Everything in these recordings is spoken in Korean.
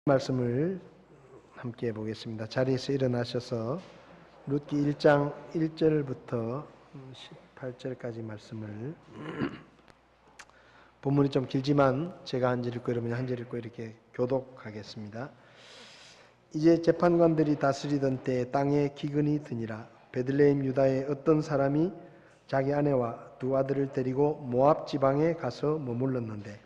말씀을 함께 보겠습니다. 자리에서 일어나셔서 룻기 1장 1절부터 18절까지 말씀을 본문이 좀 길지만 제가 한 절 읽고 여러분이 한 절 읽고 이렇게 교독하겠습니다. 이제 재판관들이 다스리던 때에 땅에 기근이 드니라. 베들레헴 유다의 어떤 사람이 자기 아내와 두 아들을 데리고 모압 지방에 가서 머물렀는데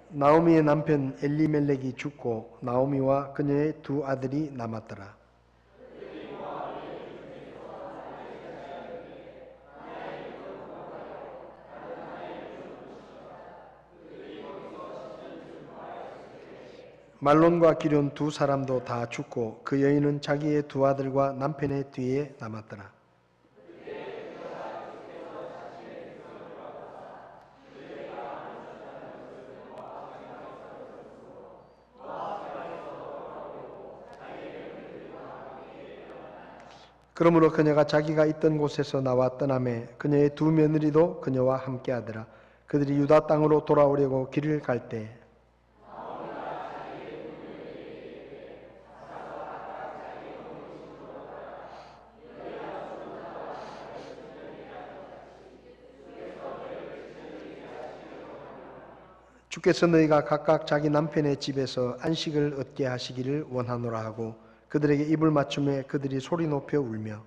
나오미의 남편 엘리멜렉이 죽고 나오미와 그녀의 두 아들이 남았더라. 말론과 기럨 두 사람도 다 죽고 그 여인은 자기의 두 아들과 남편의 뒤에 남았더라. 그러므로 그녀가 자기가 있던 곳에서 나와 떠나매 그녀의 두 며느리도 그녀와 함께하더라. 그들이 유다 땅으로 돌아오려고 길을 갈 때 주께서 너희가 각각 자기 남편의 집에서 안식을 얻게 하시기를 원하노라 하고 그들에게 입을 맞추매 그들이 소리 높여 울며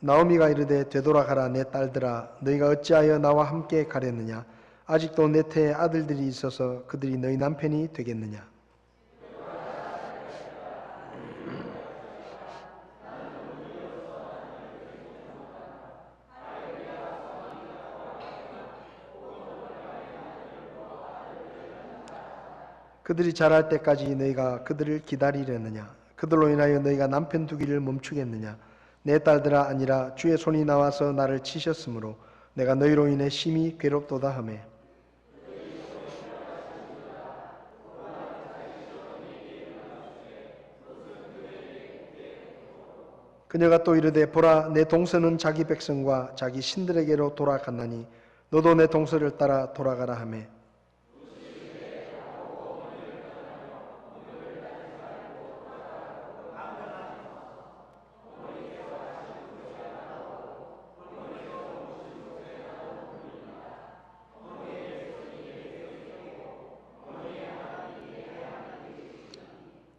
나오미가 이르되 되돌아가라 내 딸들아 너희가 어찌하여 나와 함께 가렸느냐 아직도 내 태에 아들들이 있어서 그들이 너희 남편이 되겠느냐. 그들이 자랄 때까지 너희가 그들을 기다리려느냐 그들로 인하여 너희가 남편 두기를 멈추겠느냐. 내 딸들아 아니라 주의 손이 나와서 나를 치셨으므로 내가 너희로 인해 심히 괴롭도다 하매 그녀가 또 이르되 보라 내 동서는 자기 백성과 자기 신들에게로 돌아갔나니 너도 내 동서를 따라 돌아가라 하매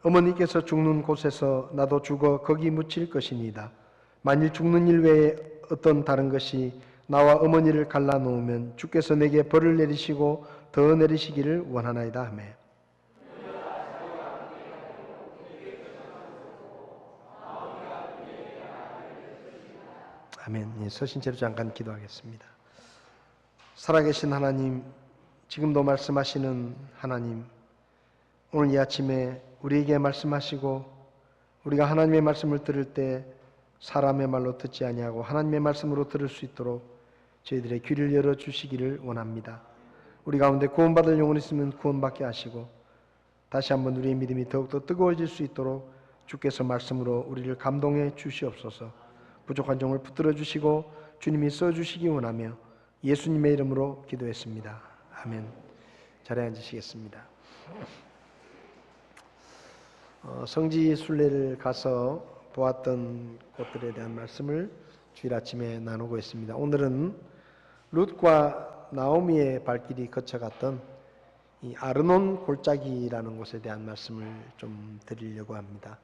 어머니께서 죽는 곳에서 나도 죽어 거기 묻힐 것이니이다. 만일 죽는 일 외에 어떤 다른 것이 나와 어머니를 갈라놓으면 주께서 내게 벌을 내리시고 더 내리시기를 원하나이다 하며 아멘. 서신 채로 잠깐 기도하겠습니다. 살아계신 하나님, 지금도 말씀하시는 하나님, 오늘 이 아침에 우리에게 말씀하시고 우리가 하나님의 말씀을 들을 때 사람의 말로 듣지 아니하고 하나님의 말씀으로 들을 수 있도록 저희들의 귀를 열어주시기를 원합니다. 우리 가운데 구원받을 영혼이 있으면 구원받게 하시고 다시 한번 우리의 믿음이 더욱더 뜨거워질 수 있도록 주께서 말씀으로 우리를 감동해 주시옵소서. 부족한 점을 붙들어 주시고 주님이 써주시기 원하며 예수님의 이름으로 기도했습니다. 아멘. 자리에 앉으시겠습니다. 성지 순례를 가서 보았던 곳들에 대한 말씀을 주일 아침에 나누고 있습니다. 오늘은 룻과 나오미의 발길이 거쳐갔던 이 아르논 골짜기라는 곳에 대한 말씀을 좀 드리려고 합니다.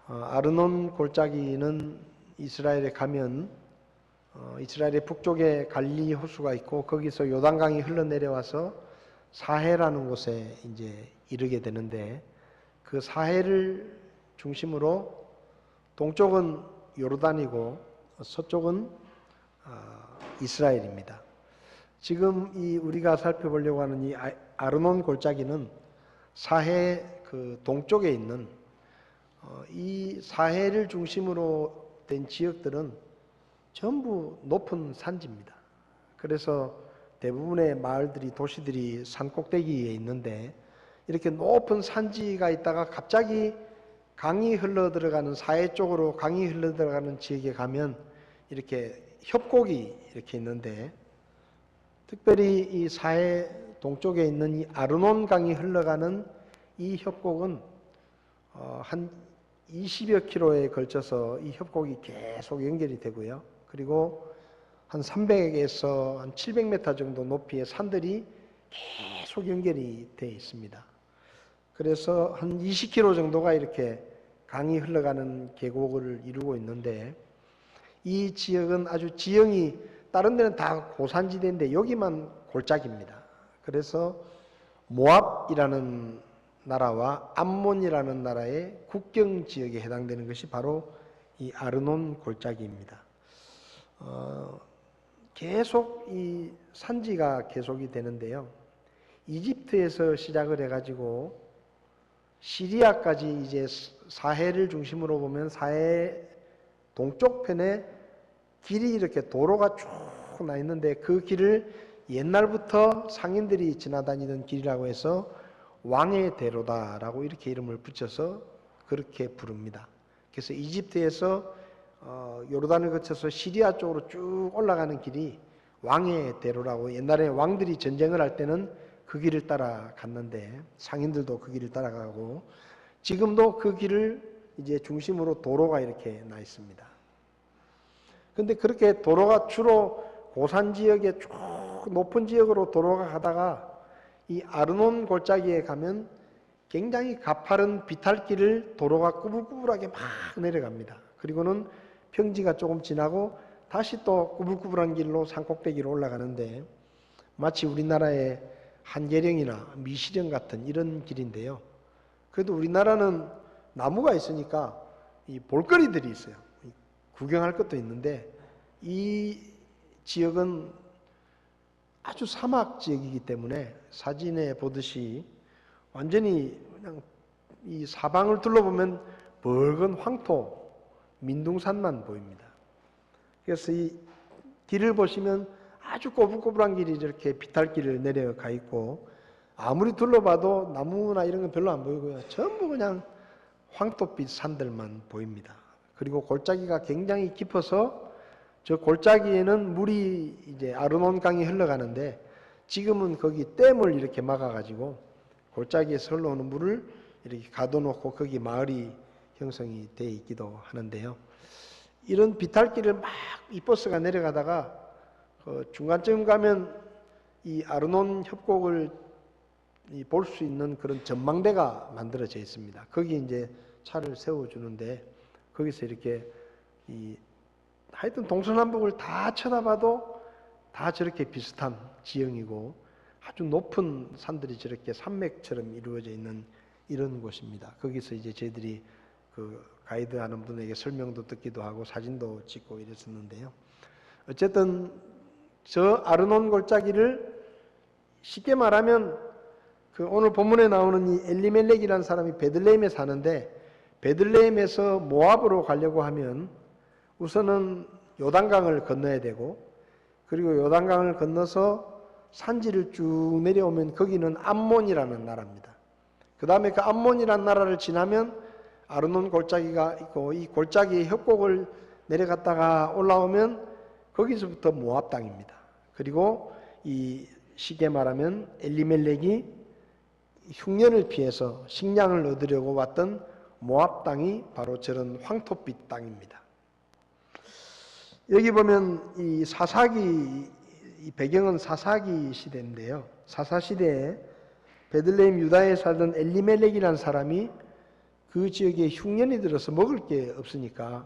아르논 골짜기는 이스라엘에 가면 이스라엘의 북쪽에 갈릴리 호수가 있고 거기서 요단강이 흘러내려와서 사해라는 곳에 이제 이르게 되는데 그 사해를 중심으로 동쪽은 요르단이고 서쪽은 이스라엘입니다. 지금 이 우리가 살펴보려고 하는 이 아르논 골짜기는 사해 그 동쪽에 있는 이 사해를 중심으로 된 지역들은 전부 높은 산지입니다. 그래서 대부분의 마을들이, 도시들이 산 꼭대기에 있는데, 이렇게 높은 산지가 있다가 갑자기 강이 흘러들어가는, 사해 쪽으로 강이 흘러들어가는 지역에 가면 이렇게 협곡이 이렇게 있는데, 특별히 이 사해 동쪽에 있는 이 아르논 강이 흘러가는 이 협곡은 한 20여 킬로에 걸쳐서 이 협곡이 계속 연결이 되고요. 그리고 한 300에서 한 700m 정도 높이의 산들이 계속 연결이 되어 있습니다. 그래서 한 20km 정도가 이렇게 강이 흘러가는 계곡을 이루고 있는데, 이 지역은 아주 지형이 다른 데는 다 고산지대인데 여기만 골짜기입니다. 그래서 모압이라는 나라와 암몬이라는 나라의 국경 지역에 해당되는 것이 바로 이 아르논 골짜기입니다. 계속 이 산지가 계속이 되는데요. 이집트에서 시작을 해가지고 시리아까지 이제 사해를 중심으로 보면 사해 동쪽 편에 길이 이렇게 도로가 쭉 나 있는데, 그 길을 옛날부터 상인들이 지나다니던 길이라고 해서 왕의 대로다라고 이렇게 이름을 붙여서 그렇게 부릅니다. 그래서 이집트에서 요르단을 거쳐서 시리아 쪽으로 쭉 올라가는 길이 왕의 대로라고, 옛날에 왕들이 전쟁을 할 때는 그 길을 따라갔는데 상인들도 그 길을 따라가고, 지금도 그 길을 이제 중심으로 도로가 이렇게 나 있습니다. 근데 그렇게 도로가 주로 고산 지역에 쭉 높은 지역으로 도로가 가다가 이 아르논 골짜기에 가면 굉장히 가파른 비탈길을 도로가 꾸불꾸불하게 막 내려갑니다. 그리고는 평지가 조금 지나고 다시 또 꾸불꾸불한 길로 산꼭대기로 올라가는데, 마치 우리나라의 한계령이나 미시령 같은 이런 길인데요. 그래도 우리나라는 나무가 있으니까 이 볼거리들이 있어요. 구경할 것도 있는데, 이 지역은 아주 사막 지역이기 때문에 사진에 보듯이 완전히 그냥 이 사방을 둘러보면 붉은 황토, 민둥산만 보입니다. 그래서 이 길을 보시면 아주 꼬불꼬불한 길이 이렇게 비탈길을 내려가 있고, 아무리 둘러봐도 나무나 이런 건 별로 안 보이고요. 전부 그냥 황토빛 산들만 보입니다. 그리고 골짜기가 굉장히 깊어서 저 골짜기에는 물이 이제 아르논 강이 흘러가는데, 지금은 거기 댐을 이렇게 막아가지고 골짜기에서 흘러오는 물을 이렇게 가둬놓고 거기 마을이 형성이 되어 있기도 하는데요. 이런 비탈길을 막 이 버스가 내려가다가 중간쯤 가면 이 아르논 협곡을 볼 수 있는 그런 전망대가 만들어져 있습니다. 거기 이제 차를 세워주는데, 거기서 이렇게 하여튼 동서남북을 다 쳐다봐도 다 저렇게 비슷한 지형이고 아주 높은 산들이 저렇게 산맥처럼 이루어져 있는 이런 곳입니다. 거기서 이제 저희들이 그 가이드 하는 분에게 설명도 듣기도 하고 사진도 찍고 이랬었는데요. 어쨌든 저 아르논 골짜기를 쉽게 말하면 그 오늘 본문에 나오는 이 엘리멜렉이라는 사람이 베들레헴에 사는데, 베들레헴에서 모압으로 가려고 하면 우선은 요단강을 건너야 되고, 그리고 요단강을 건너서 산지를 쭉 내려오면 거기는 암몬이라는 나라입니다. 그 다음에 그 암몬이라는 나라를 지나면 아르논 골짜기가 있고, 이 골짜기의 협곡을 내려갔다가 올라오면 거기서부터 모압 땅입니다. 그리고 이 쉽게 말하면 엘리멜렉이 흉년을 피해서 식량을 얻으려고 왔던 모압 땅이 바로 저런 황토빛 땅입니다. 여기 보면 이 사사기, 이 배경은 사사기 시대인데요. 사사 시대에 베들레헴 유다에 살던 엘리멜렉이라는 사람이 그 지역에 흉년이 들어서 먹을 게 없으니까,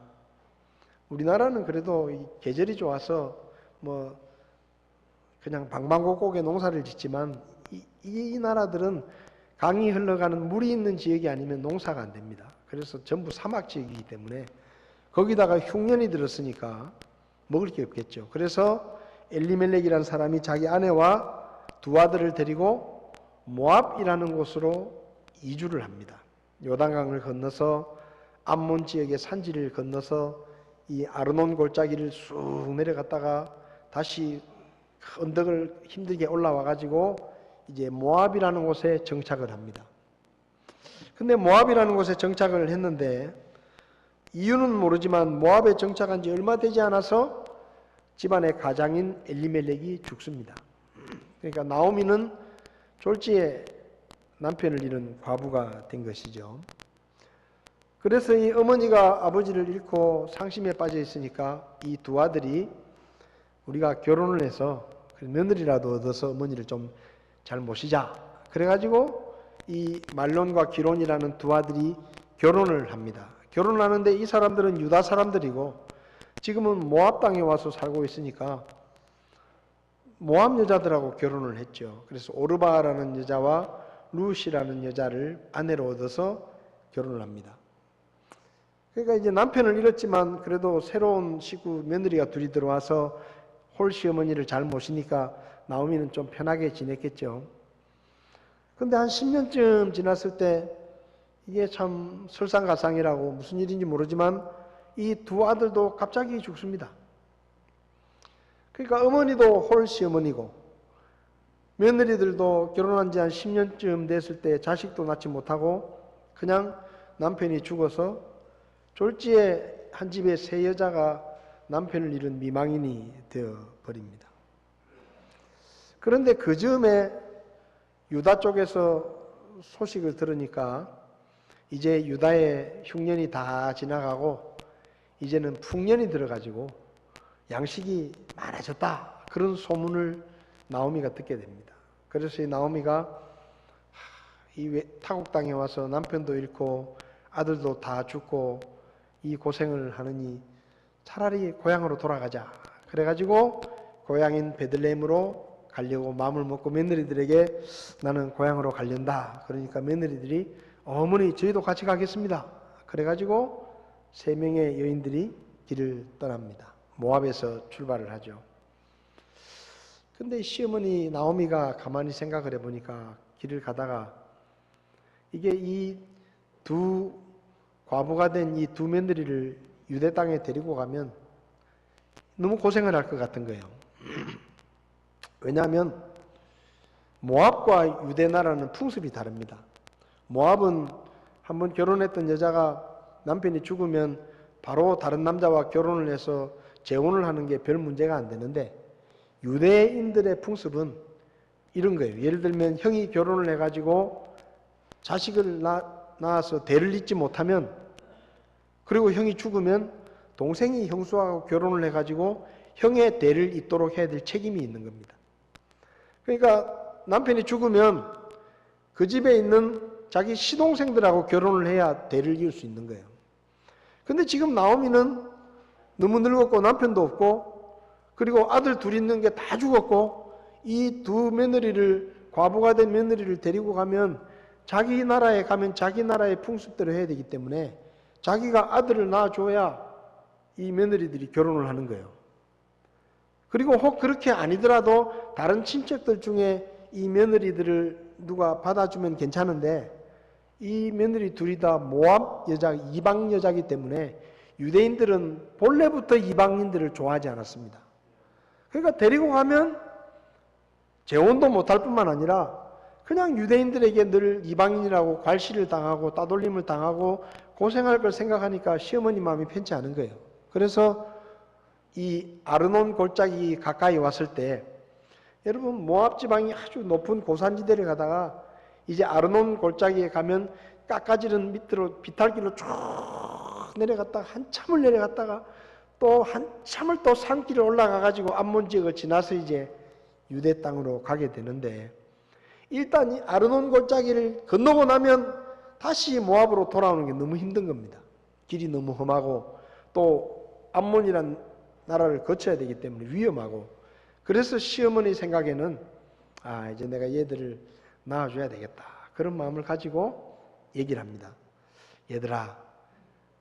우리나라는 그래도 이 계절이 좋아서 뭐 그냥 방방곡곡에 농사를 짓지만 이 나라들은 강이 흘러가는 물이 있는 지역이 아니면 농사가 안 됩니다. 그래서 전부 사막 지역이기 때문에 거기다가 흉년이 들었으니까 먹을 게 없겠죠. 그래서 엘리멜렉이라는 사람이 자기 아내와 두 아들을 데리고 모압이라는 곳으로 이주를 합니다. 요단강을 건너서 암몬 지역의 산지를 건너서 이 아르논 골짜기를 쑥 내려갔다가 다시 언덕을 힘들게 올라와 가지고 이제 모압이라는 곳에 정착을 합니다. 근데 모압이라는 곳에 정착을 했는데 이유는 모르지만 모압에 정착한 지 얼마 되지 않아서 집안의 가장인 엘리멜렉이 죽습니다. 그러니까 나오미는 졸지에 남편을 잃은 과부가 된 것이죠. 그래서 이 어머니가 아버지를 잃고 상심에 빠져 있으니까 이 두 아들이 우리가 결혼을 해서 며느리라도 얻어서 어머니를 좀 잘 모시자. 그래가지고 이 말론과 기론이라는 두 아들이 결혼을 합니다. 결혼을 하는데 이 사람들은 유다 사람들이고 지금은 모압 땅에 와서 살고 있으니까 모압 여자들하고 결혼을 했죠. 그래서 오르바라는 여자와 루시라는 여자를 아내로 얻어서 결혼을 합니다. 그러니까 이제 남편을 잃었지만 그래도 새로운 식구 며느리가 둘이 들어와서 홀씨 어머니를 잘 모시니까 나오미는 좀 편하게 지냈겠죠. 근데 한 10년쯤 지났을 때 이게 참 설상가상이라고 무슨 일인지 모르지만 이 두 아들도 갑자기 죽습니다. 그러니까 어머니도 홀씨 어머니고 며느리들도 결혼한 지 한 10년쯤 됐을 때 자식도 낳지 못하고 그냥 남편이 죽어서 졸지에 한 집에 세 여자가 남편을 잃은 미망인이 되어버립니다. 그런데 그 즈음에 유다 쪽에서 소식을 들으니까 이제 유다의 흉년이 다 지나가고 이제는 풍년이 들어가지고 양식이 많아졌다. 그런 소문을 나오미가 듣게 됩니다. 그래서 이 나오미가 이 타국 땅에 와서 남편도 잃고 아들도 다 죽고 이 고생을 하느니 차라리 고향으로 돌아가자. 그래가지고 고향인 베들레헴으로 가려고 마음을 먹고 며느리들에게 나는 고향으로 가련다. 그러니까 며느리들이 어머니 저희도 같이 가겠습니다. 그래가지고 3명의 여인들이 길을 떠납니다. 모압에서 출발을 하죠. 근데 시어머니 나오미가 가만히 생각을 해보니까 길을 가다가 이게 이 두 과부가 된 이 두 며느리를 유대 땅에 데리고 가면 너무 고생을 할 것 같은 거예요. 왜냐하면 모압과 유대 나라는 풍습이 다릅니다. 모압은 한번 결혼했던 여자가 남편이 죽으면 바로 다른 남자와 결혼을 해서 재혼을 하는 게 별 문제가 안 되는데 유대인들의 풍습은 이런 거예요. 예를 들면 형이 결혼을 해가지고 자식을 낳아서 대를 잇지 못하면 그리고 형이 죽으면 동생이 형수하고 결혼을 해가지고 형의 대를 잇도록 해야 될 책임이 있는 겁니다. 그러니까 남편이 죽으면 그 집에 있는 자기 시동생들하고 결혼을 해야 대를 이을 수 있는 거예요. 근데 지금 나오미는 너무 늙었고 남편도 없고 그리고 아들 둘 있는 게 다 죽었고 이 두 며느리를 과부가 된 며느리를 데리고 가면 자기 나라에 가면 자기 나라의 풍습대로 해야 되기 때문에 자기가 아들을 낳아줘야 이 며느리들이 결혼을 하는 거예요. 그리고 혹 그렇게 아니더라도 다른 친척들 중에 이 며느리들을 누가 받아주면 괜찮은데 이 며느리 둘이 다 모압 여자, 이방 여자이기 때문에 유대인들은 본래부터 이방인들을 좋아하지 않았습니다. 그러니까 데리고 가면 재혼도 못할 뿐만 아니라 그냥 유대인들에게 늘 이방인이라고 괄시를 당하고 따돌림을 당하고 고생할 걸 생각하니까 시어머니 마음이 편치 않은 거예요. 그래서 이 아르논 골짜기 가까이 왔을 때 여러분 모압 지방이 아주 높은 고산지대를 가다가 이제 아르논 골짜기에 가면 깎아지른 밑으로 비탈길로 쭉 내려갔다가 한참을 내려갔다가 또 한참을 또 산길을 올라가 가지고 암몬 지역을 지나서 이제 유대 땅으로 가게 되는데 일단 이 아르논 골짜기를 건너고 나면 다시 모압으로 돌아오는 게 너무 힘든 겁니다. 길이 너무 험하고 또 암몬이란 나라를 거쳐야 되기 때문에 위험하고 그래서 시어머니 생각에는 이제 내가 얘들을 낳아줘야 되겠다. 그런 마음을 가지고 얘기를 합니다. 얘들아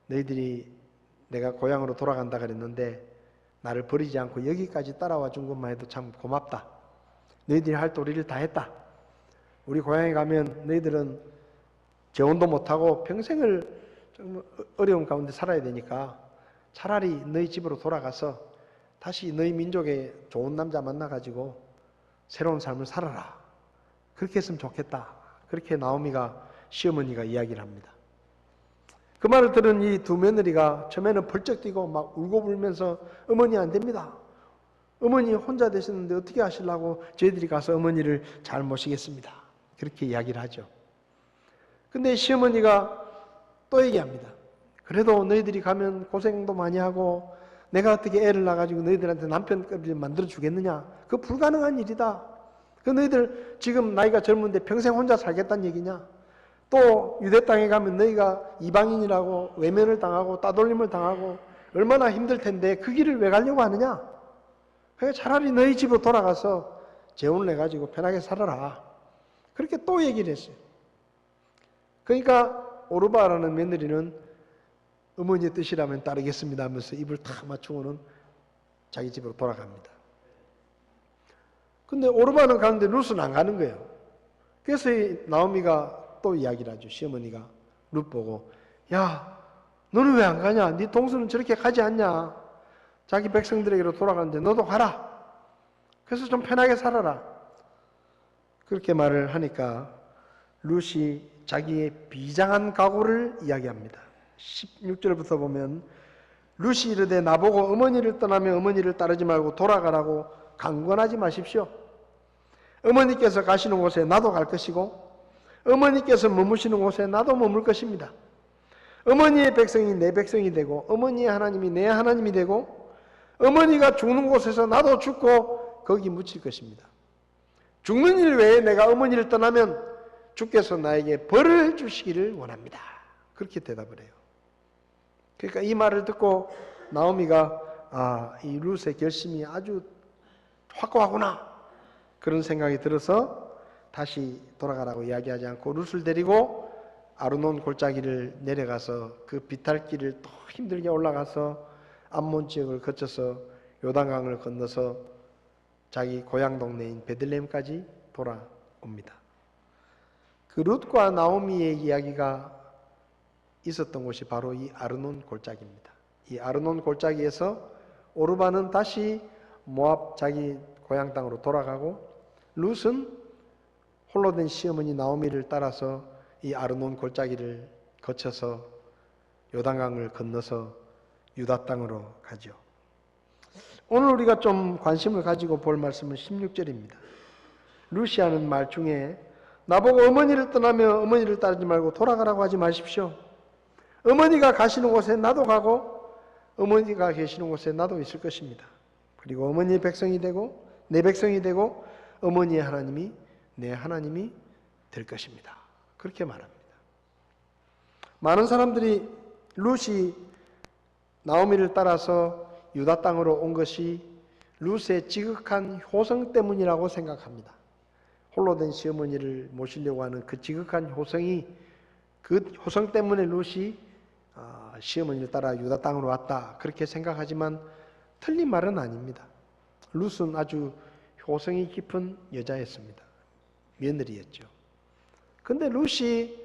너희들이 내가 고향으로 돌아간다 그랬는데 나를 버리지 않고 여기까지 따라와 준 것만 해도 참 고맙다. 너희들이 할 도리를 다 했다. 우리 고향에 가면 너희들은 재혼도 못하고 평생을 좀 어려운 가운데 살아야 되니까 차라리 너희 집으로 돌아가서 다시 너희 민족의 좋은 남자 만나가지고 새로운 삶을 살아라. 그렇게 했으면 좋겠다. 그렇게 나오미가 시어머니가 이야기를 합니다. 그 말을 들은 이 두 며느리가 처음에는 벌쩍 뛰고 막 울고 불면서 어머니 안 됩니다. 어머니 혼자 되셨는데 어떻게 하시려고 저희들이 가서 어머니를 잘 모시겠습니다. 그렇게 이야기를 하죠. 근데 시어머니가 또 얘기합니다. 그래도 너희들이 가면 고생도 많이 하고 내가 어떻게 애를 낳아가지고 너희들한테 남편까지 만들어 주겠느냐? 그거 불가능한 일이다. 그 너희들 지금 나이가 젊은데 평생 혼자 살겠다는 얘기냐? 또 유대 땅에 가면 너희가 이방인이라고 외면을 당하고 따돌림을 당하고 얼마나 힘들 텐데 그 길을 왜 가려고 하느냐? 그러니까 차라리 너희 집으로 돌아가서 재혼을 해가지고 편하게 살아라. 그렇게 또 얘기를 했어요. 그러니까 오르바라는 며느리는 어머니의 뜻이라면 따르겠습니다 하면서 입을 탁 맞추고는 자기 집으로 돌아갑니다. 근데 오르바는 가는데 룻은 안 가는 거예요. 그래서 나오미가 또 이야기를 하죠. 시어머니가 룻 보고, 야, 너는 왜 안 가냐? 네 동서는 저렇게 가지 않냐? 자기 백성들에게로 돌아가는데 너도 가라. 그래서 좀 편하게 살아라. 그렇게 말을 하니까 룻이 자기의 비장한 각오를 이야기합니다. 16절부터 보면 룻이 이르되 나보고 어머니를 떠나며 어머니를 따르지 말고 돌아가라고 강권하지 마십시오. 어머니께서 가시는 곳에 나도 갈 것이고 어머니께서 머무시는 곳에 나도 머물 것입니다. 어머니의 백성이 내 백성이 되고 어머니의 하나님이 내 하나님이 되고 어머니가 죽는 곳에서 나도 죽고 거기 묻힐 것입니다. 죽는 일 외에 내가 어머니를 떠나면 주께서 나에게 벌을 주시기를 원합니다. 그렇게 대답을 해요. 그러니까 이 말을 듣고 나오미가 이 룻의 결심이 아주 확고하구나 그런 생각이 들어서 다시 돌아가라고 이야기하지 않고 룻을 데리고 아르논 골짜기를 내려가서 그 비탈길을 또 힘들게 올라가서 암몬 지역을 거쳐서 요단강을 건너서 자기 고향 동네인 베들레헴까지 돌아옵니다. 그 룻과 나오미의 이야기가 있었던 곳이 바로 이 아르논 골짜기입니다. 이 아르논 골짜기에서 오르바는 다시 모압 자기 고향 땅으로 돌아가고 룻은 홀로 된 시어머니 나오미를 따라서 이 아르논 골짜기를 거쳐서 요단강을 건너서 유다 땅으로 가죠. 오늘 우리가 좀 관심을 가지고 볼 말씀은 16절입니다. 룻이 하는 말 중에 나보고 어머니를 떠나며 어머니를 따르지 말고 돌아가라고 하지 마십시오. 어머니가 가시는 곳에 나도 가고 어머니가 계시는 곳에 나도 있을 것입니다. 그리고 어머니의 백성이 되고 내 백성이 되고 어머니의 하나님이 내 하나님이 될 것입니다. 그렇게 말합니다. 많은 사람들이 룻이 나오미를 따라서 유다 땅으로 온 것이 룻의 지극한 효성 때문이라고 생각합니다. 홀로 된 시어머니를 모시려고 하는 그 지극한 효성이 그 효성 때문에 룻이 시어머니를 따라 유다 땅으로 왔다 그렇게 생각하지만 틀린 말은 아닙니다. 룻은 아주 효성이 깊은 여자였습니다. 며느리였죠. 근데 룻이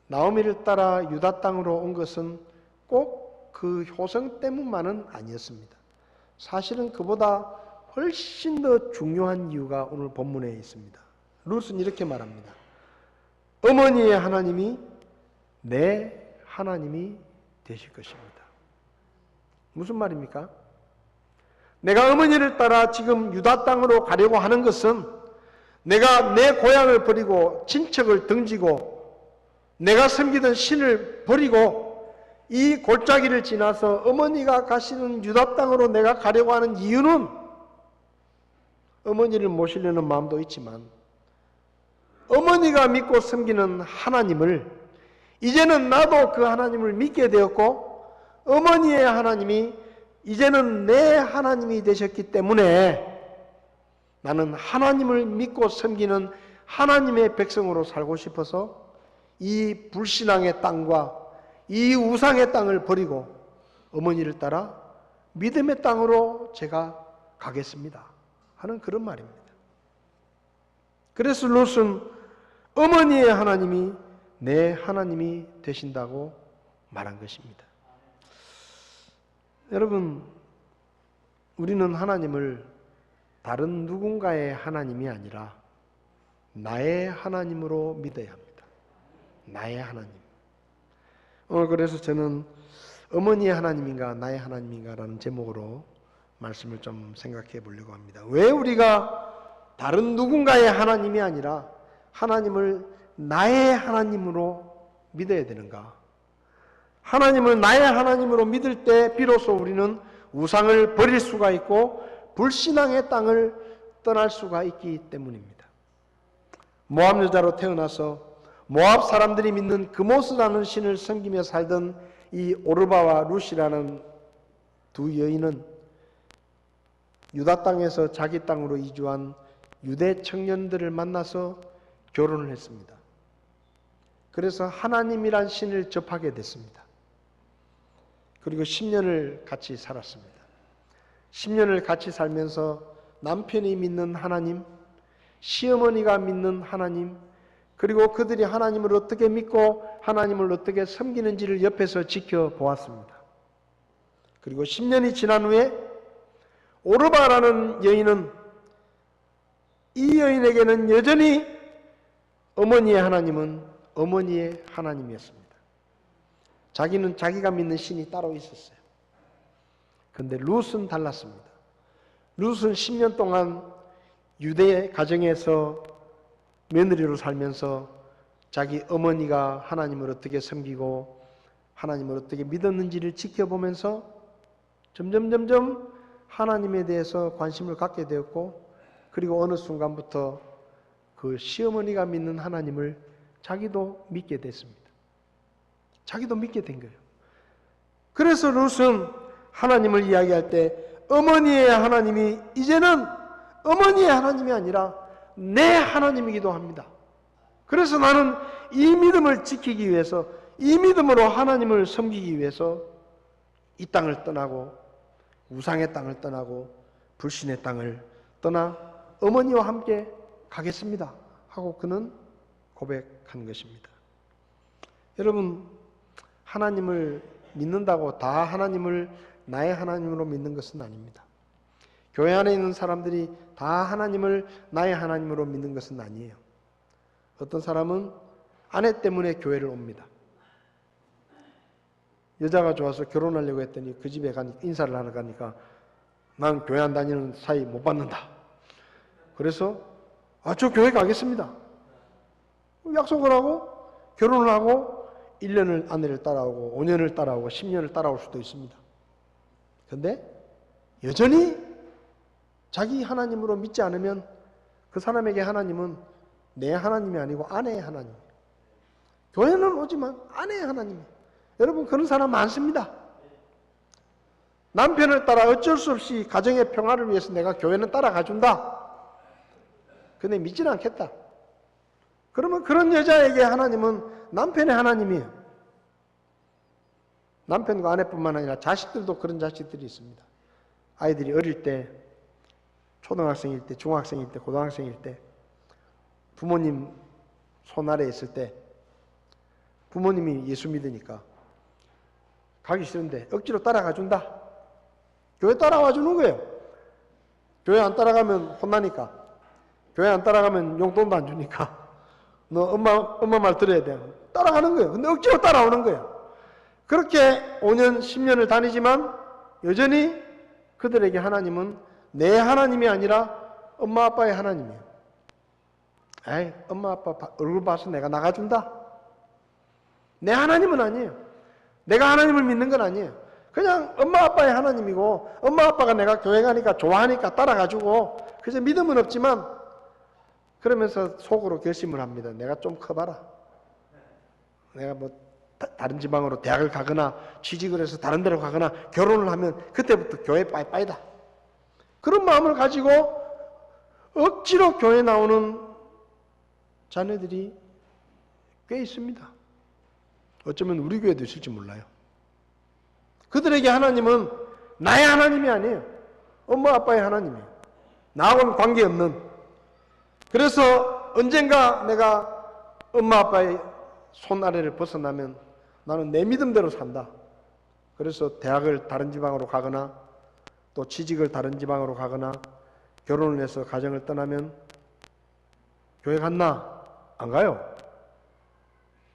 나오미를 따라 유다 땅으로 온 것은 꼭 그 효성 때문만은 아니었습니다. 사실은 그보다 훨씬 더 중요한 이유가 오늘 본문에 있습니다. 룻은 이렇게 말합니다. 어머니의 하나님이 내 하나님이 되실 것입니다. 무슨 말입니까? 내가 어머니를 따라 지금 유다 땅으로 가려고 하는 것은 내가 내 고향을 버리고 친척을 등지고 내가 섬기던 신을 버리고 이 골짜기를 지나서 어머니가 가시는 유다 땅으로 내가 가려고 하는 이유는 어머니를 모시려는 마음도 있지만 어머니가 믿고 섬기는 하나님을 이제는 나도 그 하나님을 믿게 되었고 어머니의 하나님이 이제는 내 하나님이 되셨기 때문에 나는 하나님을 믿고 섬기는 하나님의 백성으로 살고 싶어서 이 불신앙의 땅과 이 우상의 땅을 버리고 어머니를 따라 믿음의 땅으로 제가 가겠습니다 하는 그런 말입니다. 그래서 롯은 어머니의 하나님이 내 하나님이 되신다고 말한 것입니다. 여러분, 우리는 하나님을 다른 누군가의 하나님이 아니라 나의 하나님으로 믿어야 합니다. 나의 하나님. 오늘 그래서 저는 어머니의 하나님인가 나의 하나님인가라는 제목으로 말씀을 좀 생각해 보려고 합니다. 왜 우리가 다른 누군가의 하나님이 아니라 하나님을 나의 하나님으로 믿어야 되는가? 하나님을 나의 하나님으로 믿을 때 비로소 우리는 우상을 버릴 수가 있고 불신앙의 땅을 떠날 수가 있기 때문입니다. 모압 여자로 태어나서 모압 사람들이 믿는 그모스라는 신을 섬기며 살던 이 오르바와 룻이라는 두 여인은 유다 땅에서 자기 땅으로 이주한 유대 청년들을 만나서 결혼을 했습니다. 그래서 하나님이란 신을 접하게 됐습니다. 그리고 10년을 같이 살았습니다. 10년을 같이 살면서 남편이 믿는 하나님, 시어머니가 믿는 하나님, 그리고 그들이 하나님을 어떻게 믿고 하나님을 어떻게 섬기는지를 옆에서 지켜보았습니다. 그리고 10년이 지난 후에 오르바라는 여인은 이 여인에게는 여전히 어머니의 하나님은 어머니의 하나님이었습니다. 자기는 자기가 믿는 신이 따로 있었어요. 그런데 룻은 달랐습니다. 룻은 10년 동안 유대 가정에서 며느리로 살면서 자기 어머니가 하나님을 어떻게 섬기고 하나님을 어떻게 믿었는지를 지켜보면서 점점 하나님에 대해서 관심을 갖게 되었고, 그리고 어느 순간부터 그 시어머니가 믿는 하나님을 자기도 믿게 됐습니다. 자기도 믿게 된 거예요. 그래서 룻은 하나님을 이야기할 때 어머니의 하나님이 이제는 어머니의 하나님이 아니라 내 하나님이기도 합니다. 그래서 나는 이 믿음을 지키기 위해서, 이 믿음으로 하나님을 섬기기 위해서 이 땅을 떠나고 우상의 땅을 떠나고 불신의 땅을 떠나 어머니와 함께 가겠습니다 하고 그는 고백한 것입니다. 여러분, 하나님을 믿는다고 다 하나님을 나의 하나님으로 믿는 것은 아닙니다. 교회 안에 있는 사람들이 다 하나님을 나의 하나님으로 믿는 것은 아니에요. 어떤 사람은 아내 때문에 교회를 옵니다. 여자가 좋아서 결혼하려고 했더니 그 집에 인사를 하러 가니까 난 교회 안 다니는 사이 못 받는다. 그래서 저 교회 가겠습니다. 약속을 하고 결혼을 하고 1년을 아내를 따라오고 5년을 따라오고 10년을 따라올 수도 있습니다. 그런데 여전히 자기 하나님으로 믿지 않으면 그 사람에게 하나님은 내 하나님이 아니고 아내의 하나님. 교회는 오지만 아내의 하나님. 여러분, 그런 사람 많습니다. 남편을 따라 어쩔 수 없이 가정의 평화를 위해서 내가 교회는 따라가준다. 근데 믿지는 않겠다. 그러면 그런 여자에게 하나님은 남편의 하나님이에요. 남편과 아내뿐만 아니라 자식들도 그런 자식들이 있습니다. 아이들이 어릴 때, 초등학생일 때, 중학생일 때, 고등학생일 때 부모님 손 아래에 있을 때 부모님이 예수 믿으니까 가기 싫은데 억지로 따라가 준다. 교회 따라와 주는 거예요. 교회 안 따라가면 혼나니까. 교회 안 따라가면 용돈도 안 주니까. 너 엄마 말 들어야 돼. 따라가는 거예요. 근데 억지로 따라오는 거예요. 그렇게 5년, 10년을 다니지만 여전히 그들에게 하나님은 내 하나님이 아니라 엄마 아빠의 하나님이에요. 에이, 엄마 아빠 얼굴 봐서 내가 나가준다. 내 하나님은 아니에요. 내가 하나님을 믿는 건 아니에요. 그냥 엄마 아빠의 하나님이고 엄마 아빠가 내가 교회 가니까 좋아하니까 따라가지고 그래서 믿음은 없지만 그러면서 속으로 결심을 합니다. 내가 좀 커봐라. 내가 뭐 다른 지방으로 대학을 가거나 취직을 해서 다른 데로 가거나 결혼을 하면 그때부터 교회 빠이빠이다. 그런 마음을 가지고 억지로 교회 나오는 자녀들이 꽤 있습니다. 어쩌면 우리 교회도 있을지 몰라요. 그들에게 하나님은 나의 하나님이 아니에요. 엄마 아빠의 하나님이에요. 나하고는 관계없는. 그래서 언젠가 내가 엄마 아빠의 손 아래를 벗어나면 나는 내 믿음대로 산다. 그래서 대학을 다른 지방으로 가거나 또 취직을 다른 지방으로 가거나 결혼을 해서 가정을 떠나면 교회 갔나? 안 가요.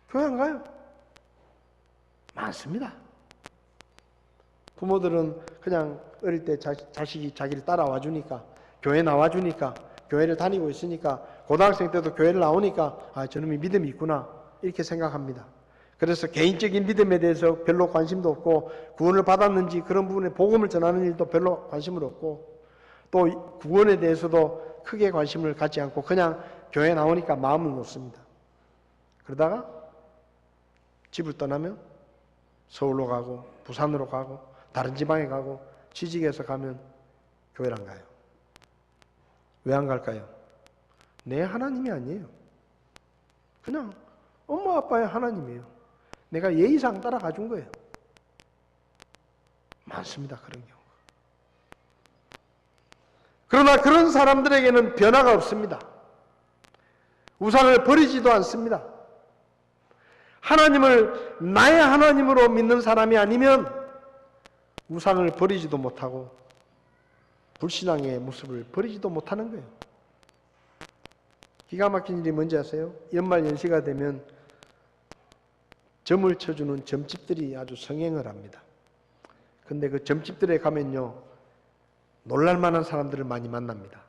교회 안 가요. 많습니다. 부모들은 그냥 어릴 때 자식이 자기를 따라와 주니까, 교회 나와 주니까, 교회를 다니고 있으니까, 고등학생 때도 교회를 나오니까 저놈이 믿음이 있구나 이렇게 생각합니다. 그래서 개인적인 믿음에 대해서 별로 관심도 없고, 구원을 받았는지 그런 부분에 복음을 전하는 일도 별로 관심을 없고, 또 구원에 대해서도 크게 관심을 갖지 않고 그냥 교회 나오니까 마음을 놓습니다. 그러다가 집을 떠나면 서울로 가고 부산으로 가고 다른 지방에 가고 취직해서 가면 교회를 안 가요. 왜 안 갈까요? 내 하나님이 아니에요. 그냥 엄마 아빠의 하나님이에요. 내가 예의상 따라가 준 거예요. 많습니다, 그런 경우. 그러나 그런 사람들에게는 변화가 없습니다. 우상을 버리지도 않습니다. 하나님을 나의 하나님으로 믿는 사람이 아니면 우상을 버리지도 못하고 불신앙의 모습을 버리지도 못하는 거예요. 기가 막힌 일이 뭔지 아세요? 연말 연시가 되면 점을 쳐주는 점집들이 아주 성행을 합니다. 근데 그 점집들에 가면요, 놀랄만한 사람들을 많이 만납니다.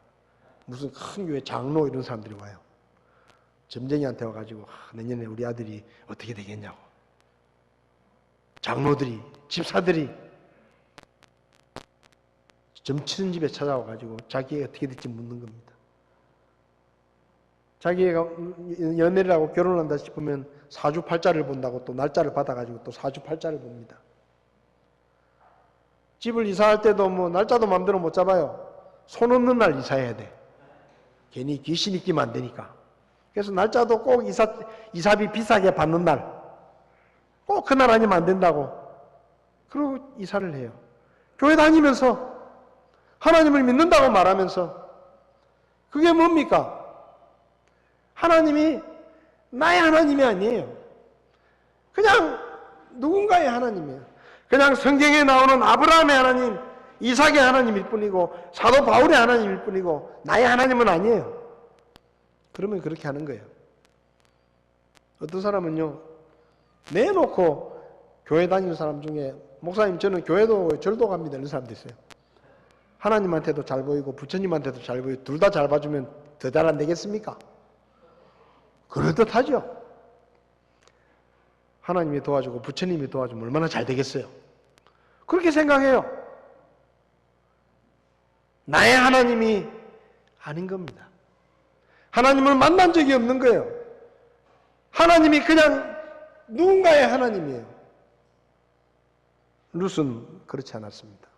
무슨 큰 교회 장로 이런 사람들이 와요. 점쟁이한테 와가지고 내년에 우리 아들이 어떻게 되겠냐고. 장로들이, 집사들이 점치는 집에 찾아와가지고 자기가 어떻게 될지 묻는 겁니다. 자기가 연애를 하고 결혼을 한다 싶으면 사주팔자를 본다고 또 날짜를 받아가지고 또 사주팔자를 봅니다. 집을 이사할 때도 뭐 날짜도 마음대로 못 잡아요. 손 없는 날 이사해야 돼. 괜히 귀신이 끼면 안 되니까. 그래서 날짜도 꼭 이사비 비싸게 받는 날, 꼭 그날 아니면 안 된다고. 그리고 이사를 해요. 교회 다니면서 하나님을 믿는다고 말하면서 그게 뭡니까? 하나님이 나의 하나님이 아니에요. 그냥 누군가의 하나님이에요. 그냥 성경에 나오는 아브라함의 하나님, 이삭의 하나님일 뿐이고 사도 바울의 하나님일 뿐이고 나의 하나님은 아니에요. 그러면 그렇게 하는 거예요. 어떤 사람은요, 내놓고 교회 다니는 사람 중에 목사님 저는 교회도 절도 갑니다 이런 사람도 있어요. 하나님한테도 잘 보이고 부처님한테도 잘 보이고 둘 다 잘 봐주면 더 잘 안 되겠습니까? 그럴듯하죠. 하나님이 도와주고 부처님이 도와주면 얼마나 잘 되겠어요. 그렇게 생각해요. 나의 하나님이 아닌 겁니다. 하나님을 만난 적이 없는 거예요. 하나님이 그냥 누군가의 하나님이에요. 룻은 그렇지 않았습니다.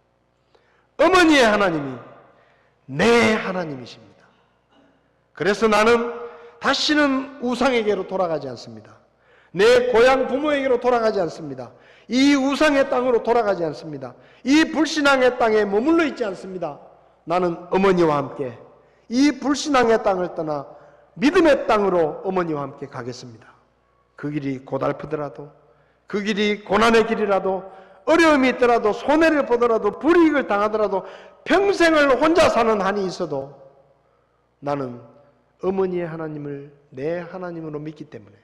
어머니의 하나님이 내 하나님이십니다. 그래서 나는 다시는 우상에게로 돌아가지 않습니다. 내 고향 부모에게로 돌아가지 않습니다. 이 우상의 땅으로 돌아가지 않습니다. 이 불신앙의 땅에 머물러 있지 않습니다. 나는 어머니와 함께 이 불신앙의 땅을 떠나 믿음의 땅으로 어머니와 함께 가겠습니다. 그 길이 고달프더라도, 그 길이 고난의 길이라도, 어려움이 있더라도, 손해를 보더라도, 불이익을 당하더라도, 평생을 혼자 사는 한이 있어도 나는 어머니의 하나님을 내 하나님으로 믿기 때문에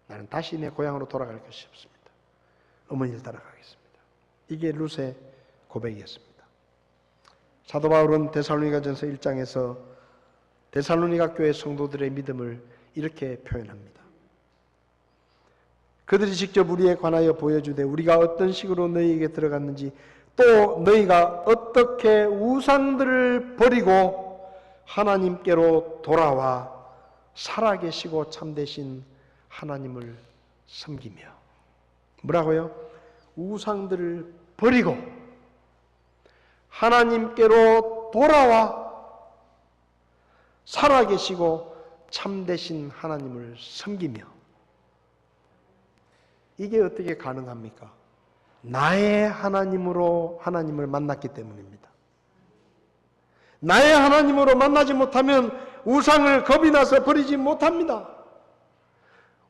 나는 다시 내 고향으로 돌아갈 것이 없습니다. 어머니를 따라가겠습니다. 이게 룻의 고백이었습니다. 사도 바울은 데살로니가전서 1장에서 데살로니가 교회 성도들의 믿음을 이렇게 표현합니다. 그들이 직접 우리에 관하여 보여주되 우리가 어떤 식으로 너희에게 들어갔는지 또 너희가 어떻게 우상들을 버리고 하나님께로 돌아와 살아계시고 참되신 하나님을 섬기며. 뭐라고요? 우상들을 버리고 하나님께로 돌아와 살아계시고 참되신 하나님을 섬기며. 이게 어떻게 가능합니까? 나의 하나님으로 하나님을 만났기 때문입니다. 나의 하나님으로 만나지 못하면 우상을 겁이 나서 버리지 못합니다.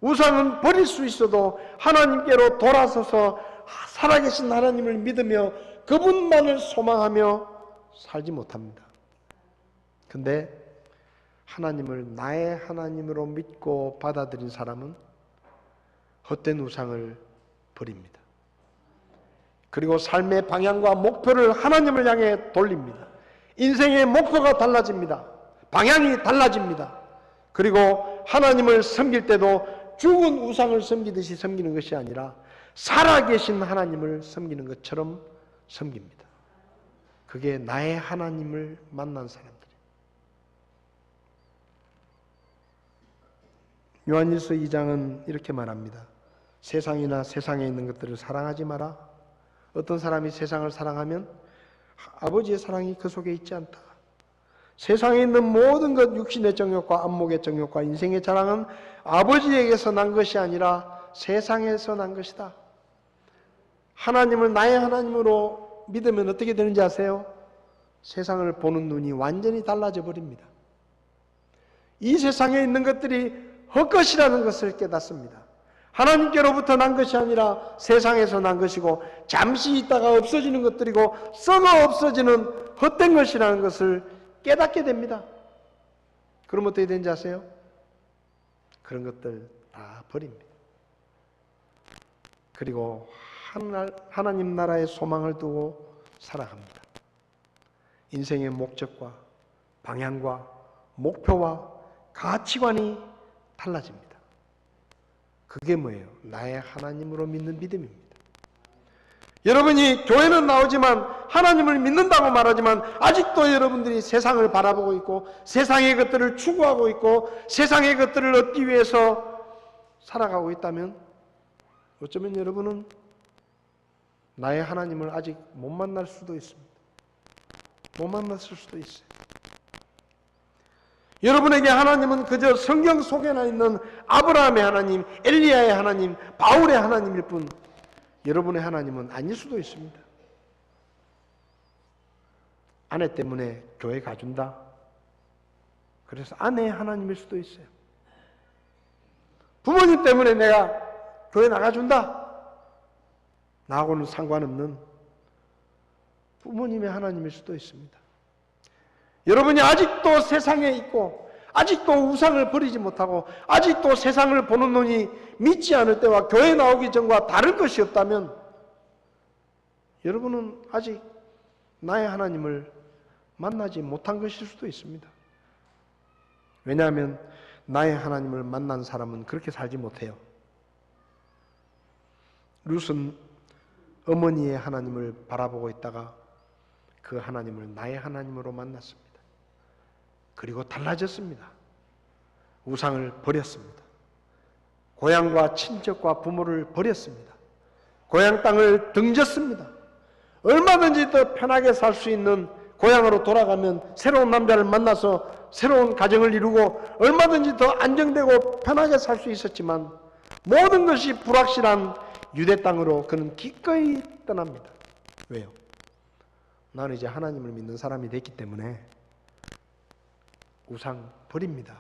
우상은 버릴 수 있어도 하나님께로 돌아서서 살아계신 하나님을 믿으며 그분만을 소망하며 살지 못합니다. 근데 하나님을 나의 하나님으로 믿고 받아들인 사람은 헛된 우상을 버립니다. 그리고 삶의 방향과 목표를 하나님을 향해 돌립니다. 인생의 목표가 달라집니다. 방향이 달라집니다. 그리고 하나님을 섬길 때도 죽은 우상을 섬기듯이 섬기는 것이 아니라 살아계신 하나님을 섬기는 것처럼 섬깁니다. 그게 나의 하나님을 만난 사람들이에요. 요한일서 2장은 이렇게 말합니다. 세상이나 세상에 있는 것들을 사랑하지 마라. 어떤 사람이 세상을 사랑하면 아버지의 사랑이 그 속에 있지 않다. 세상에 있는 모든 것, 육신의 정욕과 안목의 정욕과 인생의 자랑은 아버지에게서 난 것이 아니라 세상에서 난 것이다. 하나님을 나의 하나님으로 믿으면 어떻게 되는지 아세요? 세상을 보는 눈이 완전히 달라져 버립니다. 이 세상에 있는 것들이 헛것이라는 것을 깨닫습니다. 하나님께로부터 난 것이 아니라 세상에서 난 것이고 잠시 있다가 없어지는 것들이고 썩어 없어지는 헛된 것이라는 것을 깨닫게 됩니다. 그럼 어떻게 되는지 아세요? 그런 것들 다 버립니다. 그리고 하나님 나라의 소망을 두고 살아갑니다. 인생의 목적과 방향과 목표와 가치관이 달라집니다. 그게 뭐예요? 나의 하나님으로 믿는 믿음입니다. 여러분이 교회는 나오지만 하나님을 믿는다고 말하지만 아직도 여러분들이 세상을 바라보고 있고 세상의 것들을 추구하고 있고 세상의 것들을 얻기 위해서 살아가고 있다면 어쩌면 여러분은 나의 하나님을 아직 못 만날 수도 있습니다. 못 만났을 수도 있어요. 여러분에게 하나님은 그저 성경 속에나 있는 아브라함의 하나님, 엘리야의 하나님, 바울의 하나님일 뿐 여러분의 하나님은 아닐 수도 있습니다. 아내 때문에 교회 가준다. 그래서 아내의 하나님일 수도 있어요. 부모님 때문에 내가 교회 나가준다. 나하고는 상관없는 부모님의 하나님일 수도 있습니다. 여러분이 아직도 세상에 있고 아직도 우상을 버리지 못하고 아직도 세상을 보는 눈이 믿지 않을 때와 교회 나오기 전과 다른 것이 없다면 여러분은 아직 나의 하나님을 만나지 못한 것일 수도 있습니다. 왜냐하면 나의 하나님을 만난 사람은 그렇게 살지 못해요. 룻은 어머니의 하나님을 바라보고 있다가 그 하나님을 나의 하나님으로 만났습니다. 그리고 달라졌습니다. 우상을 버렸습니다. 고향과 친척과 부모를 버렸습니다. 고향 땅을 등졌습니다. 얼마든지 더 편하게 살 수 있는 고향으로 돌아가면 새로운 남자를 만나서 새로운 가정을 이루고 얼마든지 더 안정되고 편하게 살 수 있었지만 모든 것이 불확실한 유대 땅으로 그는 기꺼이 떠납니다. 왜요? 나는 이제 하나님을 믿는 사람이 됐기 때문에 우상 버립니다.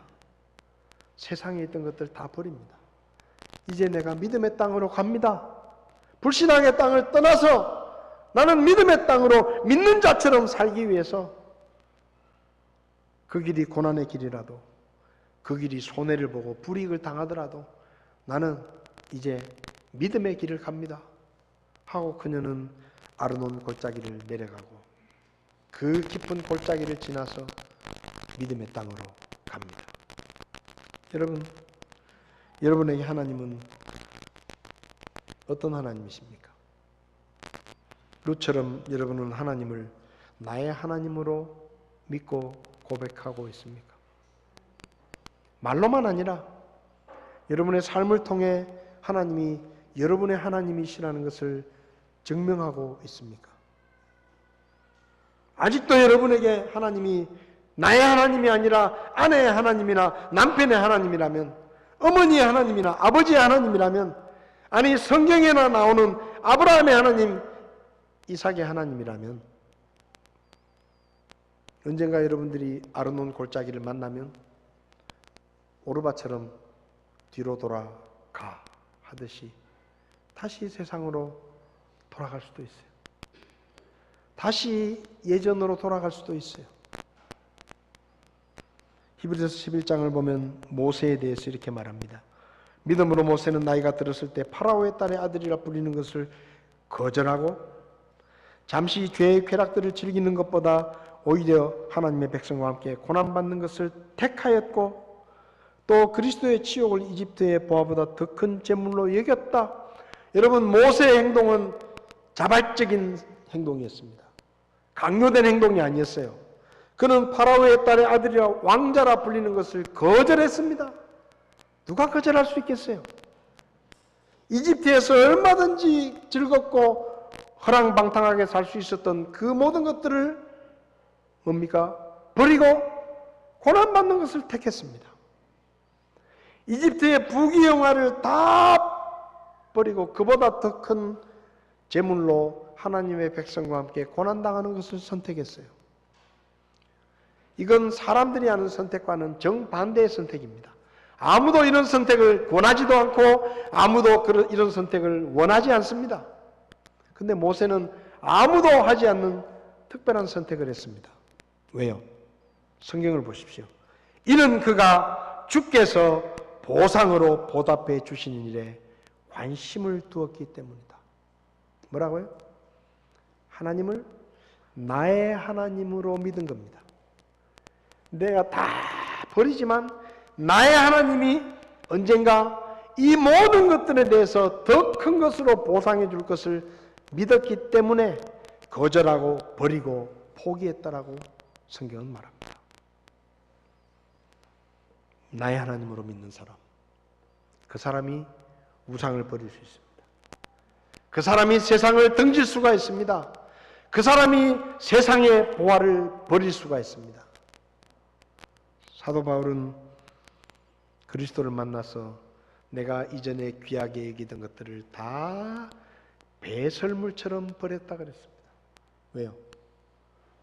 세상에 있던 것들 다 버립니다. 이제 내가 믿음의 땅으로 갑니다. 불신앙의 땅을 떠나서 나는 믿음의 땅으로 믿는 자처럼 살기 위해서 그 길이 고난의 길이라도 그 길이 손해를 보고 불이익을 당하더라도 나는 이제 믿음의 길을 갑니다 하고 그녀는 아르논 골짜기를 내려가고 그 깊은 골짜기를 지나서 믿음의 땅으로 갑니다. 여러분, 여러분에게 하나님은 어떤 하나님이십니까? 룻처럼 여러분은 하나님을 나의 하나님으로 믿고 고백하고 있습니까? 말로만 아니라 여러분의 삶을 통해 하나님이 여러분의 하나님이시라는 것을 증명하고 있습니까? 아직도 여러분에게 하나님이 나의 하나님이 아니라 아내의 하나님이나 남편의 하나님이라면, 어머니의 하나님이나 아버지의 하나님이라면, 아니 성경에나 나오는 아브라함의 하나님, 이삭의 하나님이라면 언젠가 여러분들이 아르논 골짜기를 만나면 오르바처럼 뒤로 돌아가 하듯이 다시 세상으로 돌아갈 수도 있어요. 다시 예전으로 돌아갈 수도 있어요. 히브리서 11장을 보면 모세에 대해서 이렇게 말합니다. 믿음으로 모세는 나이가 들었을 때 파라오의 딸의 아들이라 불리는 것을 거절하고 잠시 죄의 쾌락들을 즐기는 것보다 오히려 하나님의 백성과 함께 고난받는 것을 택하였고 또 그리스도의 치욕을 이집트의 보화보다 더 큰 재물로 여겼다. 여러분, 모세의 행동은 자발적인 행동이었습니다. 강요된 행동이 아니었어요. 그는 파라오의 딸의 아들이라 왕자라 불리는 것을 거절했습니다. 누가 거절할 수 있겠어요? 이집트에서 얼마든지 즐겁고 허랑방탕하게 살 수 있었던 그 모든 것들을 뭡니까? 버리고 고난받는 것을 택했습니다. 이집트의 부귀영화를 다 버리고 그보다 더 큰 재물로 하나님의 백성과 함께 고난당하는 것을 선택했어요. 이건 사람들이 하는 선택과는 정반대의 선택입니다. 아무도 이런 선택을 권하지도 않고 아무도 이런 선택을 원하지 않습니다. 근데 모세는 아무도 하지 않는 특별한 선택을 했습니다. 왜요? 성경을 보십시오. 이는 그가 주께서 보상으로 보답해 주시는 일에 관심을 두었기 때문이다. 뭐라고요? 하나님을 나의 하나님으로 믿은 겁니다. 내가 다 버리지만 나의 하나님이 언젠가 이 모든 것들에 대해서 더 큰 것으로 보상해 줄 것을 믿었기 때문에 거절하고 버리고 포기했다라고 성경은 말합니다. 나의 하나님으로 믿는 사람, 그 사람이 우상을 버릴 수 있습니다. 그 사람이 세상을 등질 수가 있습니다. 그 사람이 세상의 보화를 버릴 수가 있습니다. 사도 바울은 그리스도를 만나서 내가 이전에 귀하게 여기던 것들을 다 배설물처럼 버렸다 그랬습니다. 왜요?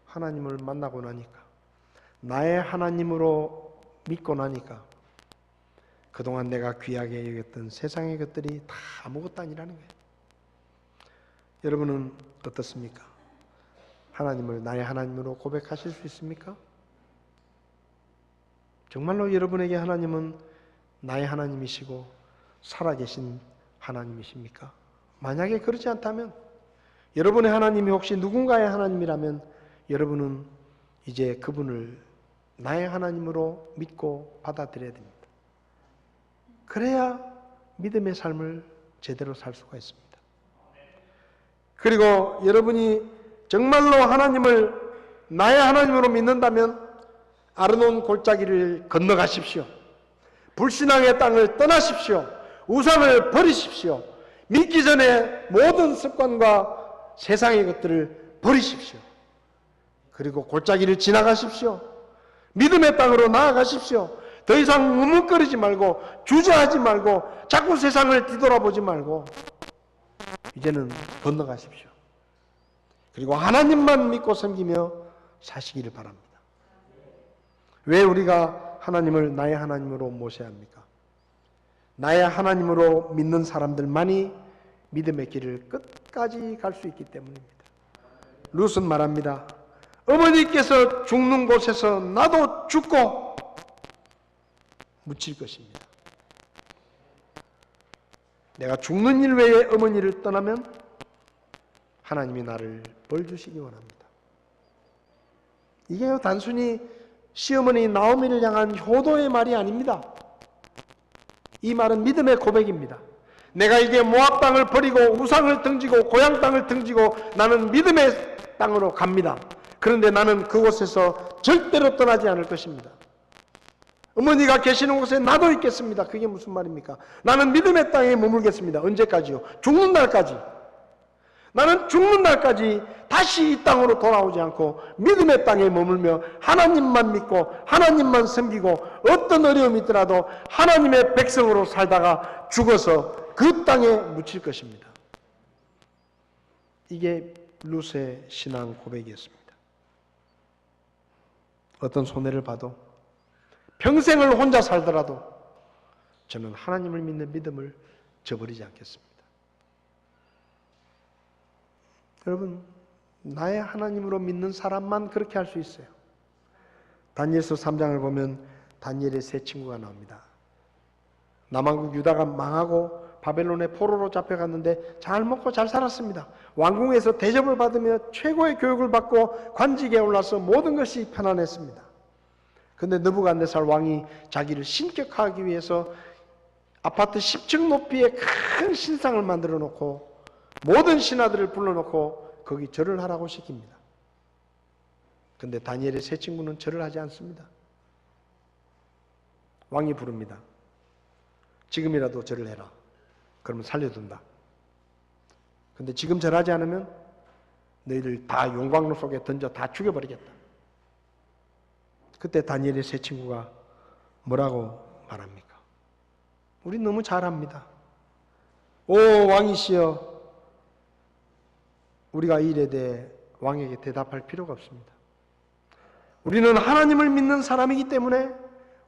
하나님을 만나고 나니까, 나의 하나님으로 믿고 나니까 그동안 내가 귀하게 여겼던 세상의 것들이 다 아무것도 아니라는 거예요. 여러분은 어떻습니까? 하나님을 나의 하나님으로 고백하실 수 있습니까? 정말로 여러분에게 하나님은 나의 하나님이시고 살아계신 하나님이십니까? 만약에 그렇지 않다면, 여러분의 하나님이 혹시 누군가의 하나님이라면 여러분은 이제 그분을 나의 하나님으로 믿고 받아들여야 됩니다. 그래야 믿음의 삶을 제대로 살 수가 있습니다. 그리고 여러분이 정말로 하나님을 나의 하나님으로 믿는다면 아르논 골짜기를 건너가십시오. 불신앙의 땅을 떠나십시오. 우상을 버리십시오. 믿기 전에 모든 습관과 세상의 것들을 버리십시오. 그리고 골짜기를 지나가십시오. 믿음의 땅으로 나아가십시오. 더 이상 머뭇거리지 말고 주저하지 말고 자꾸 세상을 뒤돌아보지 말고 이제는 건너가십시오. 그리고 하나님만 믿고 섬기며 사시기를 바랍니다. 왜 우리가 하나님을 나의 하나님으로 모셔야 합니까? 나의 하나님으로 믿는 사람들만이 믿음의 길을 끝까지 갈 수 있기 때문입니다. 룻은 말합니다. 어머니께서 죽는 곳에서 나도 죽고 묻힐 것입니다. 내가 죽는 일 외에 어머니를 떠나면 하나님이 나를 벌 주시기 원합니다. 이게 단순히 시어머니 나오미를 향한 효도의 말이 아닙니다. 이 말은 믿음의 고백입니다. 내가 이제 모압 땅을 버리고 우상을 등지고 고향 땅을 등지고 나는 믿음의 땅으로 갑니다. 그런데 나는 그곳에서 절대로 떠나지 않을 것입니다. 어머니가 계시는 곳에 나도 있겠습니다. 그게 무슨 말입니까? 나는 믿음의 땅에 머물겠습니다. 언제까지요? 죽는 날까지. 나는 죽는 날까지 다시 이 땅으로 돌아오지 않고 믿음의 땅에 머물며 하나님만 믿고 하나님만 섬기고 어떤 어려움이 있더라도 하나님의 백성으로 살다가 죽어서 그 땅에 묻힐 것입니다. 이게 룻의 신앙 고백이었습니다. 어떤 손해를 봐도 평생을 혼자 살더라도 저는 하나님을 믿는 믿음을 저버리지 않겠습니다. 여러분, 나의 하나님으로 믿는 사람만 그렇게 할 수 있어요. 다니엘서 3장을 보면 다니엘의 세 친구가 나옵니다. 남왕국 유다가 망하고 바벨론의 포로로 잡혀갔는데 잘 먹고 잘 살았습니다. 왕궁에서 대접을 받으며 최고의 교육을 받고 관직에 올라서 모든 것이 편안했습니다. 그런데 느부갓네살 왕이 자기를 신격화하기 위해서 아파트 10층 높이의 큰 신상을 만들어 놓고 모든 신하들을 불러놓고 거기 절을 하라고 시킵니다. 그런데 다니엘의 세 친구는 절을 하지 않습니다. 왕이 부릅니다. 지금이라도 절을 해라. 그러면 살려둔다. 근데 지금 절하지 않으면 너희들 다 용광로 속에 던져 다 죽여버리겠다. 그때 다니엘의 세 친구가 뭐라고 말합니까? 우리 너무 잘합니다. 오 왕이시여, 우리가 이 일에 대해 왕에게 대답할 필요가 없습니다. 우리는 하나님을 믿는 사람이기 때문에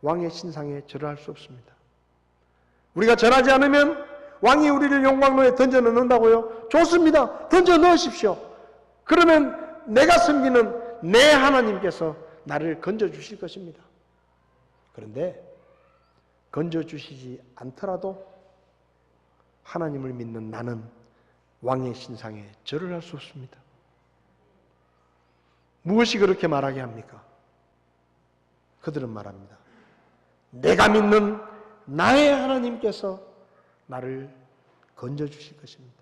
왕의 신상에 절을 할 수 없습니다. 우리가 절하지 않으면 왕이 우리를 용광로에 던져 넣는다고요? 좋습니다. 던져 넣으십시오. 그러면 내가 섬기는 내 하나님께서 나를 건져주실 것입니다. 그런데 건져주시지 않더라도 하나님을 믿는 나는 왕의 신상에 절을 할 수 없습니다. 무엇이 그렇게 말하게 합니까? 그들은 말합니다. 내가 믿는 나의 하나님께서 나를 건져주실 것입니다.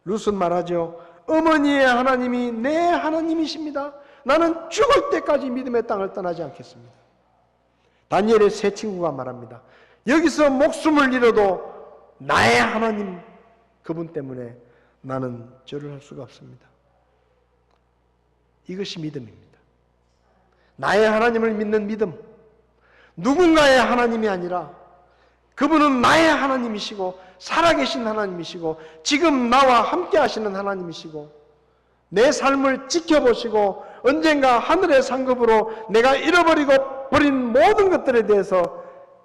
룻은 말하죠. 어머니의 하나님이 내 하나님이십니다. 나는 죽을 때까지 믿음의 땅을 떠나지 않겠습니다. 다니엘의 세 친구가 말합니다. 여기서 목숨을 잃어도 나의 하나님, 그분 때문에 나는 절을 할 수가 없습니다. 이것이 믿음입니다. 나의 하나님을 믿는 믿음, 누군가의 하나님이 아니라 그분은 나의 하나님이시고 살아계신 하나님이시고 지금 나와 함께 하시는 하나님이시고 내 삶을 지켜보시고 언젠가 하늘의 상급으로 내가 잃어버리고 버린 모든 것들에 대해서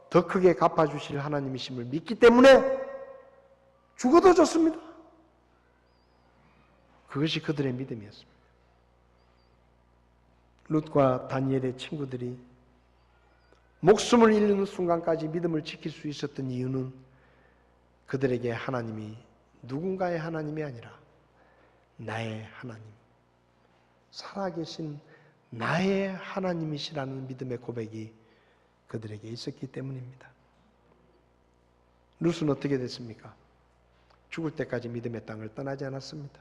더 크게 갚아주실 하나님이심을 믿기 때문에 죽어도 좋습니다. 그것이 그들의 믿음이었습니다. 룻과 다니엘의 친구들이 목숨을 잃는 순간까지 믿음을 지킬 수 있었던 이유는 그들에게 하나님이 누군가의 하나님이 아니라 나의 하나님, 살아계신 나의 하나님이시라는 믿음의 고백이 그들에게 있었기 때문입니다. 룻은 어떻게 됐습니까? 죽을 때까지 믿음의 땅을 떠나지 않았습니다.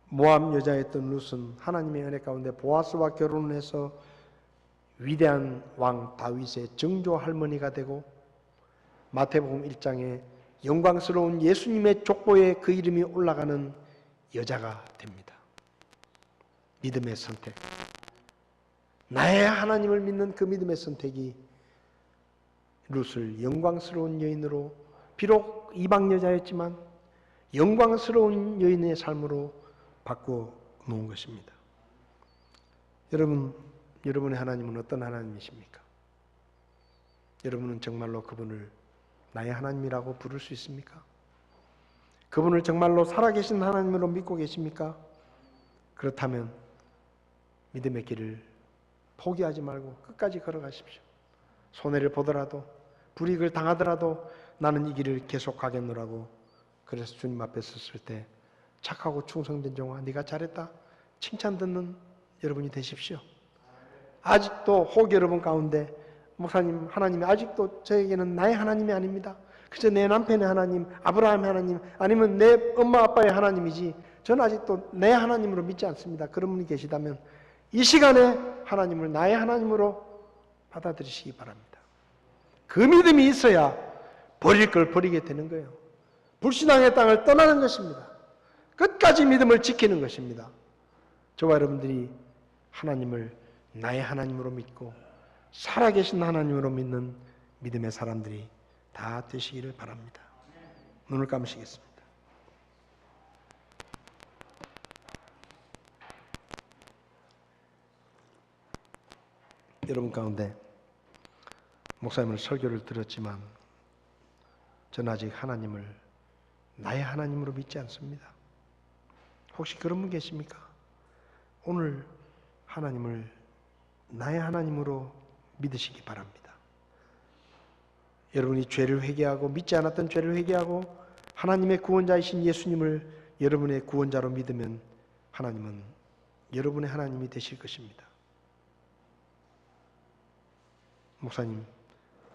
모압 여자였던 룻은 하나님의 은혜 가운데 보아스와 결혼을 해서 위대한 왕 다윗의 정조 할머니가 되고 마태복음 1장에 영광스러운 예수님의 족보에 그 이름이 올라가는 여자가 됩니다. 믿음의 선택, 나의 하나님을 믿는 그 믿음의 선택이 룻을 영광스러운 여인으로, 비록 이방 여자였지만 영광스러운 여인의 삶으로 바꾸어 놓은 것입니다. 여러분의 하나님은 어떤 하나님이십니까? 여러분은 정말로 그분을 나의 하나님이라고 부를 수 있습니까? 그분을 정말로 살아계신 하나님으로 믿고 계십니까? 그렇다면 믿음의 길을 포기하지 말고 끝까지 걸어가십시오. 손해를 보더라도 불이익을 당하더라도 나는 이 길을 계속 가겠노라고. 그래서 주님 앞에 섰을 때 착하고 충성된 종아 네가 잘했다 칭찬 듣는 여러분이 되십시오. 아직도 혹 여러분 가운데 목사님, 하나님이 아직도 저에게는 나의 하나님이 아닙니다. 그저 내 남편의 하나님, 아브라함의 하나님, 아니면 내 엄마 아빠의 하나님이지 저는 아직도 내 하나님으로 믿지 않습니다. 그런 분이 계시다면 이 시간에 하나님을 나의 하나님으로 받아들이시기 바랍니다. 그 믿음이 있어야 버릴 걸 버리게 되는 거예요. 불신앙의 땅을 떠나는 것입니다. 끝까지 믿음을 지키는 것입니다. 저와 여러분들이 하나님을 나의 하나님으로 믿고 살아계신 하나님으로 믿는 믿음의 사람들이 다 되시기를 바랍니다. 눈을 감으시겠습니다. 여러분 가운데 목사님은 설교를 들었지만 저는 아직 하나님을 나의 하나님으로 믿지 않습니다. 혹시 그런 분 계십니까? 오늘 하나님을 나의 하나님으로 믿으시기 바랍니다. 여러분이 죄를 회개하고 믿지 않았던 죄를 회개하고 하나님의 구원자이신 예수님을 여러분의 구원자로 믿으면 하나님은 여러분의 하나님이 되실 것입니다. 목사님,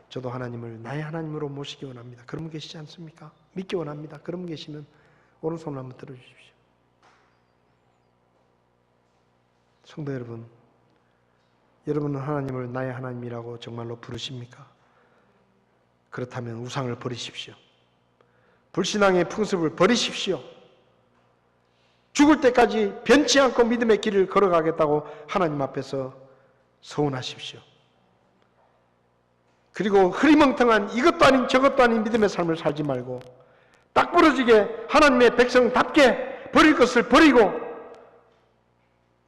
저도 하나님을 나의 하나님으로 모시기 원합니다. 그런 분 계시지 않습니까? 믿기 원합니다. 그런 분 계시면 오른손을 한번 들어주십시오. 성도 여러분, 여러분은 하나님을 나의 하나님이라고 정말로 부르십니까? 그렇다면 우상을 버리십시오. 불신앙의 풍습을 버리십시오. 죽을 때까지 변치 않고 믿음의 길을 걸어가겠다고 하나님 앞에서 서운하십시오. 그리고 흐리멍텅한 이것도 아닌 저것도 아닌 믿음의 삶을 살지 말고 딱 부러지게 하나님의 백성답게 버릴 것을 버리고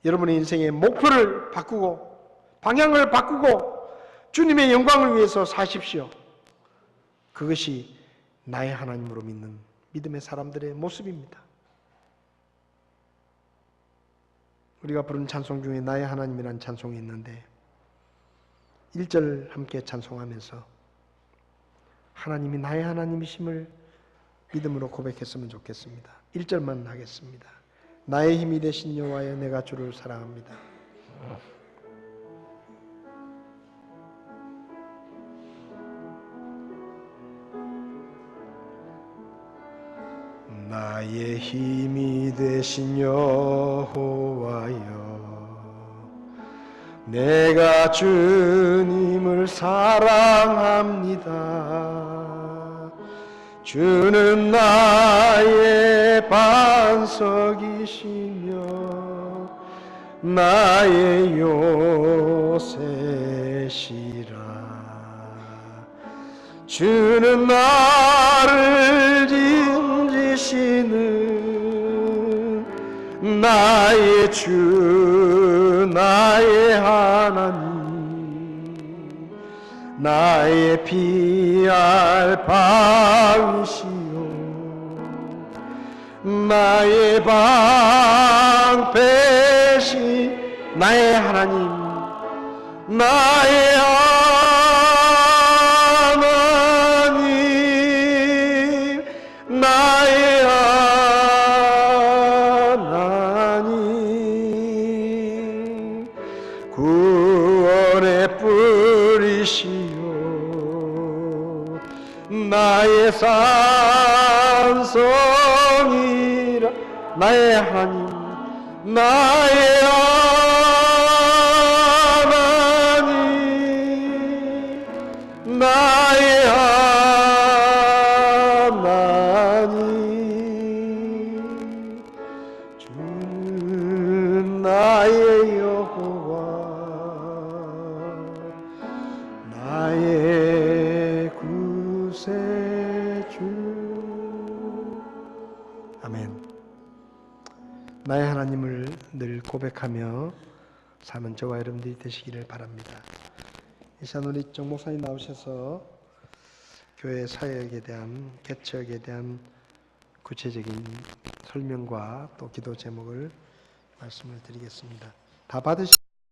여러분의 인생의 목표를 바꾸고 방향을 바꾸고 주님의 영광을 위해서 사십시오. 그것이 나의 하나님으로 믿는 믿음의 사람들의 모습입니다. 우리가 부른 찬송 중에 나의 하나님이라는 찬송이 있는데 1절 함께 찬송하면서 하나님이 나의 하나님이심을 믿음으로 고백했으면 좋겠습니다. 1절만 하겠습니다. 나의 힘이 되신 여호와여 내가 주를 사랑합니다. 나의 힘이 되신 여호와여 내가 주님을 사랑합니다. 주는 나의 반석이시며 나의 요새시라. 주는 나를 인지시는 나의 주 나의 하나님 나의 피할 바위시요 나의 방패시 나의 하나님 나의 하나님 나의 하나님 구원의 뿌리시요 나의 산성이라 나의 하나님 나의 하나님 나의 하나님 주는 나의 여호와 나의 구세주. 아멘. 나의 하나님을 늘 고백하며 사는 저와 여러분들이 되시기를 바랍니다. 이 시간 우리 정 목사님 나오셔서 교회 사역에 대한 개척에 대한 구체적인 설명과 또 기도 제목을 말씀을 드리겠습니다. 다 받으시